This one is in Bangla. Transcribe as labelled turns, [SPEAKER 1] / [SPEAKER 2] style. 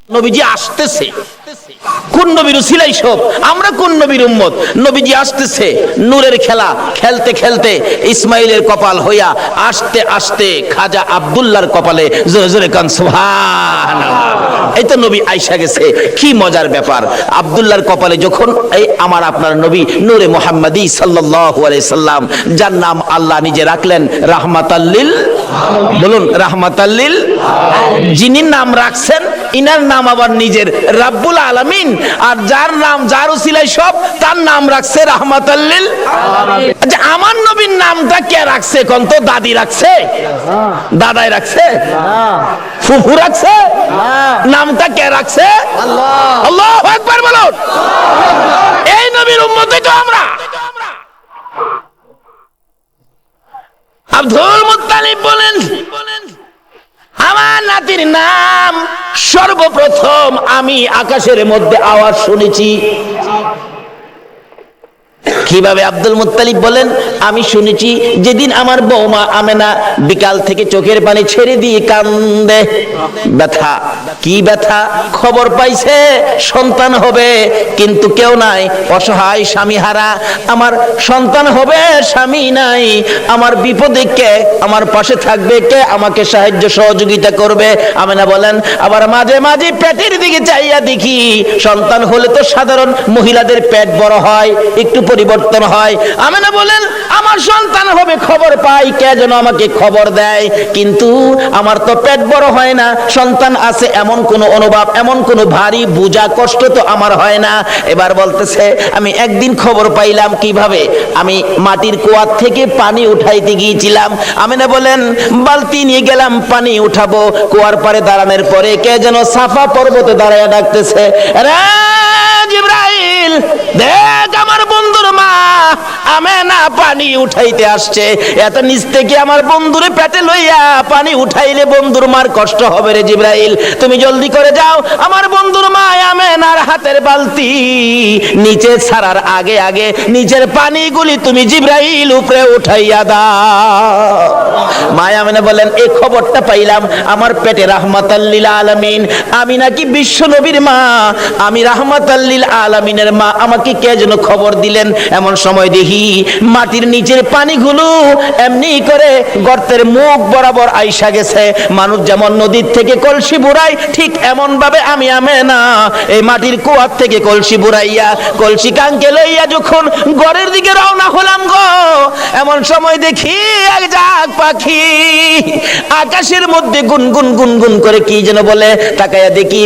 [SPEAKER 1] নবীজি আসতেছে। কোন নবীর উসিলাই সব? আমরা কোন নবীর উম্মত? নবীজি আসতেছে, নূরের খেলা খেলতে খেলতে ইসমাইলের কপাল হইয়া আসতে আসতে খাজা আব্দুল্লাহর কপালে জোরে জোরে কান সুবহানাল্লাহ। এই তো নবী আইসা গেছে, কি মজার ব্যাপার। আব্দুল্লাহর কপালে যখন এই আমার আপনার নবী নূরে মুহাম্মাদি সাল্লাল্লাহু আলাইহি সাল্লাম, যার নাম আল্লাহ নিজে রাখলেন রাহমাতাল্লিল, বলুন রাহমাতাল্লিল, যিনি নাম রাখছেন ইনার নাম আবার নিজের রাব্বুল আলামিন, আর যার নাম যার উসিলায় সব তার নাম রাখছে রাহমাতাল্লিল আলামিন। আচ্ছা, আমার নবীর নামটা কে রাখছে কোন তো? দাদি রাখছে? দাদাই রাখছে? ফুফু রাখছে? নামটা কে রাখছে? আল্লাহ। আল্লাহু আকবার বলুন। এই নবীর উম্মতই তো আমরা। আব্দুল মুত্তালিব বলেন, আমার নাতির নাম সর্বপ্রথম আমি আকাশের মধ্যে আওয়াজ শুনেছি। কিভাবে? আব্দুল মুত্তালিব বলেন, আমি শুনেছি যেদিন আমার বৌমা আমেনা বিকাল থেকে চোখের পানি ছেড়ে দিয়ে কান্দে। ব্যথা, কি ব্যথা? খবর পাইছে সন্তান হবে, কিন্তু কেউ নাই, অসহায় স্বামী হারা, আমার সন্তান হবে, স্বামী নাই, আমার বিপদে কে আমার পাশে থাকবে, কে আমাকে সাহায্য সহযোগিতা করবে? আমেনা বলেন, আবার মাঝে মাঝে পেটের দিকে চাইয়া দেখি, সন্তান হলে তো সাধারণ মহিলাদের পেট বড় হয়, একটু পরিবর্তন হয়। আমেনা বলেন, আমার সন্তান হবে, খবর পাই, কে যেন আমাকে খবর দেয়, কিন্তু আমার তো পেট বড় হয় না, সন্তান আছে এমন কোন অনুভব, এমন কোন ভারী বোঝা কষ্ট তো আমার হয় না। এবার বলতেছে, আমি একদিন খবর পাইলাম। কিভাবে? আমি মাটির কুয়া থেকে পানি উঠাইতে গিয়েছিলাম। আমেনা বলেন, বালতি নিয়ে গেলাম, পানি উঠাবো, কুয়ার পারে দাঁড়ানোর পরে কে যেন সাফা পর্বতে দাঁড়ায় ডাকতেছে, রে জিবরাইল, দেখ আমার বন্ধুর মা আমেনা পানি উঠাইতে আসছে। এত নিচ থেকে আমার বন্ধুরে পেটে লইয়া পানি উঠাইলে বন্ধুর মার কষ্ট হবে রে জিবরাইল, তুমি জলদি করে যাও, আমার বন্ধুর মা আমেনার হাতের বালতি নিচে ছাড়ার আগে আগে নিচের পানিগুলি তুমি জিবরাইল উপরে উঠাইয়া দাও। মা আমেনা বলেন, এই খবরটা পাইলাম আমার পেটে রাহমাতাল্লিল আলামিন, আমি নাকি বিশ্ব নবীর মা, আমি রাহমাতাল্লিল আলামিনের মা, আমাকে কে যেন খবর দিলেন। এমন সময় দেখি মাটির নিচের পানিগুলো এমনি করে গর্তের মুখ বরাবর আইসা গেছে। মানুষ যেমন নদীর থেকে কলসি বুড়ায়, ঠিক এমন ভাবে আমি আমেনা এই মাটির কুয়ার থেকে কলসি বুড়াইয়া কলসি কাঙ্কে লইয়া যখন ঘরের দিকে রওনা হলাম গো, এমন সময় দেখি এক জাগ পাখি আকাশের মধ্যে গুনগুন গুনগুন করে কি যেন বলে, তাকাইয়া দেখি